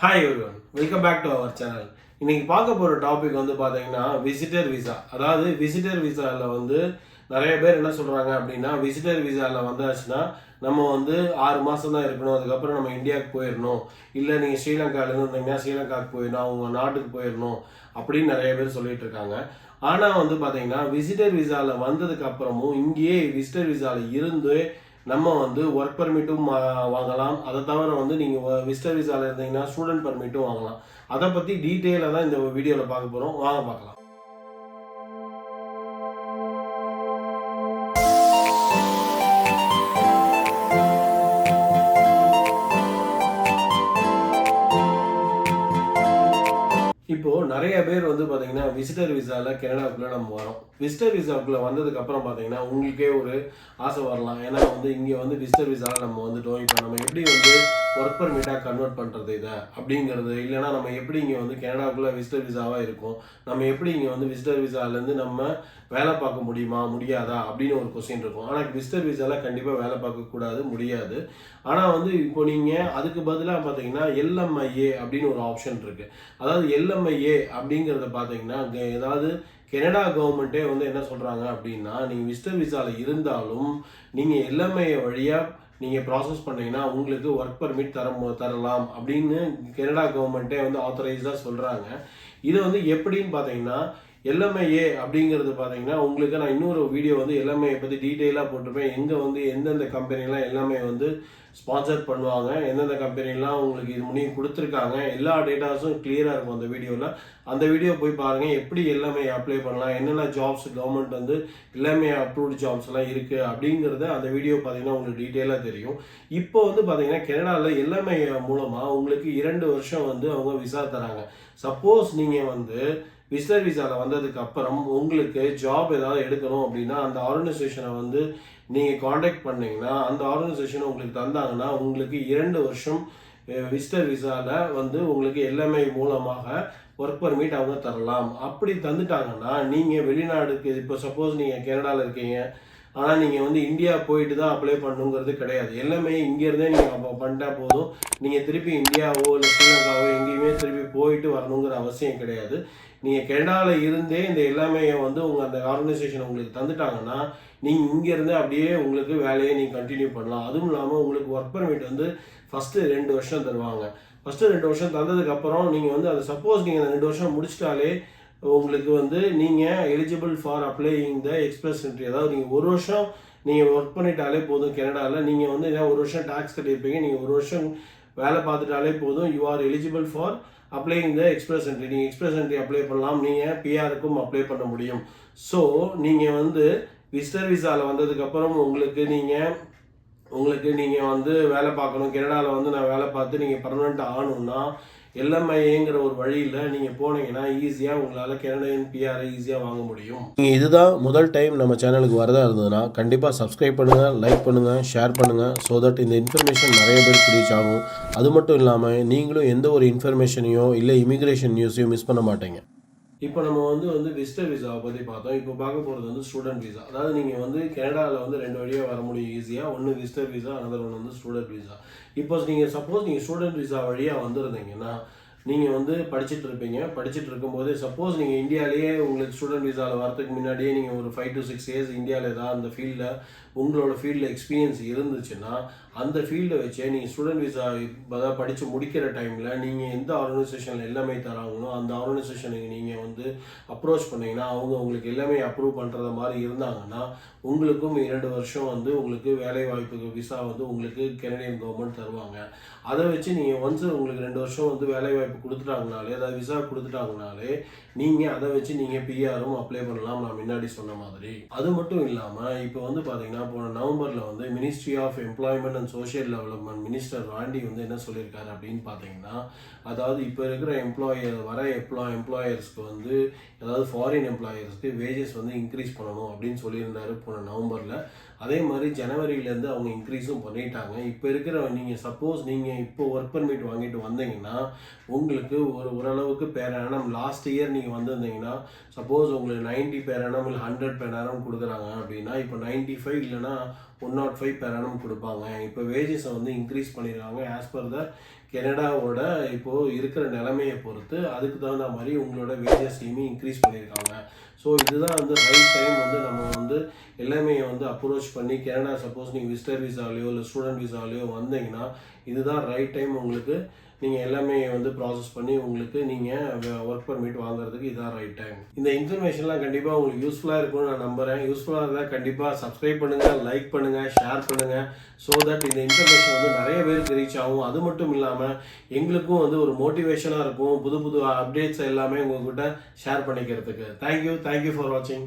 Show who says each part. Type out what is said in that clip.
Speaker 1: Hi everyone, welcome back to our channel. இன்னைக்கு பார்க்க போகிற டாபிக் வந்து பார்த்தீங்கன்னா விசிட்டர் விசா. அதாவது விசிட்டர் விசாவில் வந்து நிறைய பேர் என்ன சொல்கிறாங்க அப்படின்னா விசிட்டர் விசாவில் வந்தாச்சுன்னா நம்ம வந்து 6 மாதம் தான் இருக்கணும், அதுக்கப்புறம் நம்ம இந்தியாவுக்கு போயிடணும், இல்லை நீங்கள் ஸ்ரீலங்காவிலேருந்து வந்தீங்கன்னா ஸ்ரீலங்காவுக்கு போயிடணும், அவங்க நாட்டுக்கு போயிடணும் அப்படின்னு நிறைய பேர் சொல்லிட்டு இருக்காங்க. ஆனால் வந்து பார்த்தீங்கன்னா விசிட்டர் விசாவில் வந்ததுக்கு அப்புறமும் இங்கேயே விசிட்டர் விசாவில் இருந்து நம்ம வந்து ஒர்க் பர்மிட்டும் வாங்கலாம். அதை தவிர வந்து நீங்கள் விசிட்டர் விசாவில் இருந்தீங்கன்னா ஸ்டூடெண்ட் பர்மிட்டும் வாங்கலாம். அதை பற்றி டீட்டெயிலாக தான் இந்த வீடியோவில் பார்க்க போகிறோம். வாங்க பார்க்கலாம். இப்போது நிறைய பேர் வந்து பார்த்தீங்கன்னா விசிட்டர் விசாவில் கனடாவுக்குள்ளே நம்ம வரோம். விசிட்டர் விசாவுக்குள்ளே வந்ததுக்கு அப்புறம் பார்த்தீங்கன்னா உங்களுக்கே ஒரு ஆசை வரலாம். ஏன்னா வந்து இங்கே வந்து விசிட்டர் விசாவில் நம்ம வந்துட்டோம், இப்போ நம்ம எப்படி வந்து ஒர்க் பர்மிட்டாக கன்வெர்ட் பண்ணுறது இதை அப்படிங்கிறது, இல்லைனா நம்ம எப்படி இங்கே வந்து கனடாவுக்குள்ளே விசிட்டர் விசாவாக இருக்கும், நம்ம எப்படி இங்கே வந்து விசிட்டர் விசாவிலேருந்து நம்ம வேலை பார்க்க முடியுமா முடியாதா அப்படின்னு ஒரு கொஸ்டின் இருக்கும். ஆனால் விசிட்டர் விசாவில் கண்டிப்பாக வேலை பார்க்கக்கூடாது, முடியாது. ஆனால் வந்து இப்போ நீங்கள் அதுக்கு பதிலாக பார்த்தீங்கன்னா எல்எம்ஐஏ அப்படின்னு ஒரு ஆப்ஷன் இருக்குது. அதாவது எல்எம்ஐஏ அப்படிங்கிறத பார்த்தீங்கன்னா ஏதாவது கனடா கவர்மெண்ட்டே வந்து என்ன சொல்கிறாங்க அப்படின்னா, நீங்கள் விசிட்டர் விசாவில் இருந்தாலும் நீங்கள் எல்எம்ஐஏ வழியாக நீங்கள் ப்ராசஸ் பண்ணிங்கன்னா உங்களுக்கு ஒர்க் பர்மிட் தரலாம் அப்படின்னு கனடா கவர்மெண்ட்டே வந்து ஆத்தரைஸ்டாக சொல்கிறாங்க. இதை வந்து எப்படின்னு பார்த்தீங்கன்னா எல்எம்ஐஏ அப்படிங்கிறது பார்த்தீங்கன்னா உங்களுக்கு நான் இன்னொரு வீடியோ வந்து எல்எம்ஐயை பற்றி டீட்டெயிலாக போட்டிருப்பேன். எங்கே வந்து எந்தெந்த கம்பெனிலாம் எல்எம்ஐ வந்து ஸ்பான்சர் பண்ணுவாங்க, எந்தெந்த கம்பெனிலாம் உங்களுக்கு இது முன்னையும் கொடுத்துருக்காங்க, எல்லா டேட்டாஸும் கிளியராக இருக்கும் அந்த வீடியோவில். அந்த வீடியோ போய் பாருங்கள், எப்படி எல்எம்ஐ அப்ளை பண்ணலாம், என்னென்ன ஜாப்ஸ் கவர்மெண்ட் வந்து எல்எம்ஐ அப்ரூவ்டு ஜாப்ஸ்லாம் இருக்குது அப்படிங்கிறத அந்த வீடியோ பார்த்தீங்கன்னா உங்களுக்கு டீட்டெயிலாக தெரியும். இப்போ வந்து பார்த்தீங்கன்னா கனடாவில் எல்எம்ஐ மூலமாக உங்களுக்கு 2 வருஷம் வந்து அவங்க விசா தராங்க. சப்போஸ் நீங்கள் வந்து விசிட்டர் விசாவில் வந்ததுக்கு அப்புறம் உங்களுக்கு ஜாப் ஏதாவது எடுக்கணும் அப்படின்னா அந்த ஆர்கனைசேஷனை வந்து நீங்கள் காண்டாக்ட் பண்ணிங்கன்னா அந்த ஆர்கனைசேஷன் உங்களுக்கு தந்தாங்கன்னா உங்களுக்கு 2 வருஷம் விசிட்டர் விசாவில் வந்து உங்களுக்கு எல்எம்ஐ மூலமாக ஒர்க் பர்மிட் அவங்க தரலாம். அப்படி தந்துட்டாங்கன்னா நீங்கள் வெளிநாடுக்கு, இப்போ சப்போஸ் நீங்கள் கனடாவில் இருக்கீங்க ஆனால் நீங்கள் வந்து இந்தியா போயிட்டு தான் அப்ளை பண்ணுங்கிறது கிடையாது. எல்லாமே இங்கேருந்தே நீங்கள் அப்போ பண்ணிட்டா போதும். நீங்கள் திருப்பி இந்தியாவோ இல்லை ஸ்ரீலங்காவோ எங்கேயுமே திருப்பி போயிட்டு வரணுங்கிற அவசியம் கிடையாது. நீங்கள் கனடாவில் இருந்தே இந்த எல்லாமே வந்து உங்கள் அந்த ஆர்கனைசேஷன் உங்களுக்கு தந்துட்டாங்கன்னா நீங்கள் இங்கேருந்தே அப்படியே உங்களுக்கு வேலையை நீங்கள் கண்டினியூ பண்ணலாம். அதுவும் இல்லாமல் உங்களுக்கு ஒர்க் பர்மிட் வந்து ஃபஸ்ட்டு 2 வருஷம் தருவாங்க. ஃபஸ்ட்டு 2 வருஷம் தந்ததுக்கப்புறம் நீங்கள் வந்து அது சப்போஸ் நீங்கள் அந்த 2 வருஷம் முடிச்சிட்டாலே உங்களுக்கு வந்து நீங்கள் eligible for applying the express entry. அதாவது நீங்கள் 1 வருஷம் நீங்கள் ஒர்க் பண்ணிட்டாலே போதும் கனடாவில். நீங்கள் வந்து 1 வருஷம் டேக்ஸ் கட்டியிருப்பீங்க, நீங்கள் 1 வருஷம் வேலை பார்த்துட்டாலே போதும், you are eligible for applying the express entry. நீங்கள் எக்ஸ்பிரஸ் என்ட்ரி அப்ளை பண்ணலாம், நீங்கள் பிஆருக்கும் அப்ளை பண்ண முடியும். ஸோ நீங்கள் வந்து விசிட்டர் விசாவில் வந்ததுக்கப்புறம் உங்களுக்கு நீங்கள் வந்து வேலை பார்க்கணும், கனடாவில் வந்து நான் வேலை பார்த்து நீங்கள் பர்மனெண்ட் ஆகணும்னா எல்எம்ஐங்கிற ஒரு வழியில் நீங்கள் போனீங்கன்னா ஈஸியாக உங்களால் கனடியன் பிஆரை ஈஸியாக வாங்க முடியும். நீங்கள் இதுதான் முதல் டைம் நம்ம சேனலுக்கு வரதா இருந்ததுன்னா கண்டிப்பாக சப்ஸ்கிரைப் பண்ணுங்கள், லைக் பண்ணுங்கள், ஷேர் பண்ணுங்கள். ஸோ தட் இந்த இன்ஃபர்மேஷன் நிறைய பேருக்கு ரீச் ஆகும். அது மட்டும் இல்லாமல் நீங்களும் எந்த ஒரு இன்ஃபர்மேஷனையோ இல்லை இமிக்ரேஷன் நியூஸையும் மிஸ் பண்ண மாட்டீங்க. இப்போ நம்ம வந்து விசிட்டர் விசாவை பற்றி பார்த்தோம். இப்போ பார்க்க போகிறது வந்து ஸ்டூடெண்ட் விசா. அதாவது நீங்கள் வந்து கனடாவில் வந்து 2 வழியாக வர முடியும் ஈஸியாக. ஒன்று விசிட்டர் விசா, அனதர் ஒன்று வந்து ஸ்டூடெண்ட் விசா. இப்போ நீங்கள் சப்போஸ் நீங்கள் ஸ்டூடெண்ட் விசா வழியாக வந்திருந்தீங்கன்னா நீங்கள் வந்து படிச்சுட்டு இருப்பீங்க. படிச்சுட்டு இருக்கும்போது சப்போஸ் நீங்கள் இந்தியாவிலேயே உங்களுக்கு ஸ்டூடெண்ட் விசாவில் வரதுக்கு முன்னாடியே நீங்கள் ஒரு 5 to 6 இயர்ஸ் இந்தியாவில் ஏதாவது அந்த ஃபீல்டில் உங்களோட ஃபீல்டில் எக்ஸ்பீரியன்ஸ் இருந்துச்சுன்னா அந்த ஃபீல்டை வச்சே நீங்கள் ஸ்டூடெண்ட் விசா அதாவது படித்து முடிக்கிற டைமில் நீங்கள் எந்த ஆர்கனைசேஷனில் எல்லாமே தராங்களோ அந்த ஆர்கனைசேஷனுக்கு நீங்கள் வந்து அப்ரோச் பண்ணிங்கன்னா அவங்க உங்களுக்கு எல்லாமே அப்ரூவ் பண்ணுறத மாதிரி இருந்தாங்கன்னா உங்களுக்கும் 2 வருஷம் வந்து உங்களுக்கு வேலை வாய்ப்புக்கு விசா வந்து உங்களுக்கு கனடியன் கவர்மெண்ட் தருவாங்க. அதை வச்சு நீங்கள் ஒன்ஸ் உங்களுக்கு 2 வருஷம் வந்து வேலை வாய்ப்பு கொடுத்துட்டாங்கனாலே, அதாவது விசா கொடுத்துட்டாங்கனாலே நீங்கள் அதை வச்சு நீங்கள் பிஆரும் அப்ளை பண்ணலாம், நான் முன்னாடி சொன்ன மாதிரி. அது மட்டும் இல்லாமல் இப்போ வந்து பார்த்தீங்கன்னா போன நவம்பரில் வந்து ministry of employment and social development minister Randy வந்து என்ன சொல்லியிருக்காரு அப்படின்னு பார்த்தீங்கன்னா, அதாவது இப்போ இருக்கிற எம்ப்ளாயர்ஸ்க்கு வந்து அதாவது ஃபாரின் எம்ப்ளாயர்ஸ்க்கு வேஜஸ் வந்து இன்க்ரீஸ் பண்ணணும் அப்படின்னு சொல்லியிருந்தாரு போன நவம்பரில். அதே மாதிரி ஜனவரியிலேருந்து அவங்க இன்க்ரீஸும் பண்ணிட்டாங்க. இப்போ இருக்கிற நீங்கள் சப்போஸ் நீங்கள் இப்போ ஒர்க் பர்மிட் வாங்கிட்டு வந்தீங்கன்னா உங்களுக்கு ஓரளவுக்கு பேர் ஆனம் லாஸ்ட் இயர் நீங்கள் வந்திருந்தீங்கன்னா சப்போஸ் உங்களுக்கு 90 பேர் ஆனம் இல்லை 100 பேர் ஆனம் கொடுக்குறாங்க அப்படின்னா இப்போ 95 இல்லைனா 105 பேர் ஆனம் கொடுப்பாங்க. இப்போ வேஜஸை வந்து இன்க்ரீஸ் பண்ணிடுறாங்க ஆஸ் பர் த கனடாவோட இப்போது இருக்கிற நிலைமையை பொறுத்து அதுக்கு தகுந்த மாதிரி உங்களோட வேஜஸ்லையுமே இன்க்ரீஸ் பண்ணியிருக்காங்க. ஸோ இதுதான் வந்து ரைட் டைம் வந்து நம்ம வந்து எல்லாமே வந்து அப்ரோச் பண்ணி கனடா சப்போஸ் நீங்கள் விசிட்டர் விசாலையோ இல்லை ஸ்டூடெண்ட் விசாலையோ வந்தீங்கன்னா இதுதான் ரைட் டைம் உங்களுக்கு. நீங்கள் எல்லாமே வந்து ப்ராசஸ் பண்ணி உங்களுக்கு நீங்கள் ஒர்க் பர்மிட் வாங்குறதுக்கு இதான் ரைட் டைம். இந்த இன்ஃபர்மேஷன்லாம் கண்டிப்பாக உங்களுக்கு யூஸ்ஃபுல்லாக இருக்கும்னு நான் நம்புகிறேன். யூஸ்ஃபுல்லாக இருந்தால் கண்டிப்பாக சப்ஸ்கிரைப் பண்ணுங்கள், லைக் பண்ணுங்கள், ஷேர் பண்ணுங்கள். ஸோ தட் இந்த இன்ஃபர்மேஷன் வந்து நிறைய பேருக்கு ரீச் ஆகும். அது மட்டும் இல்லாமல் எங்களுக்கும் வந்து ஒரு மோட்டிவேஷனாக இருக்கும் புது புது அப்டேட்ஸ் எல்லாமே உங்கள்கிட்ட ஷேர் பண்ணிக்கிறதுக்கு. தேங்க்யூ ஃபார் வாட்சிங்.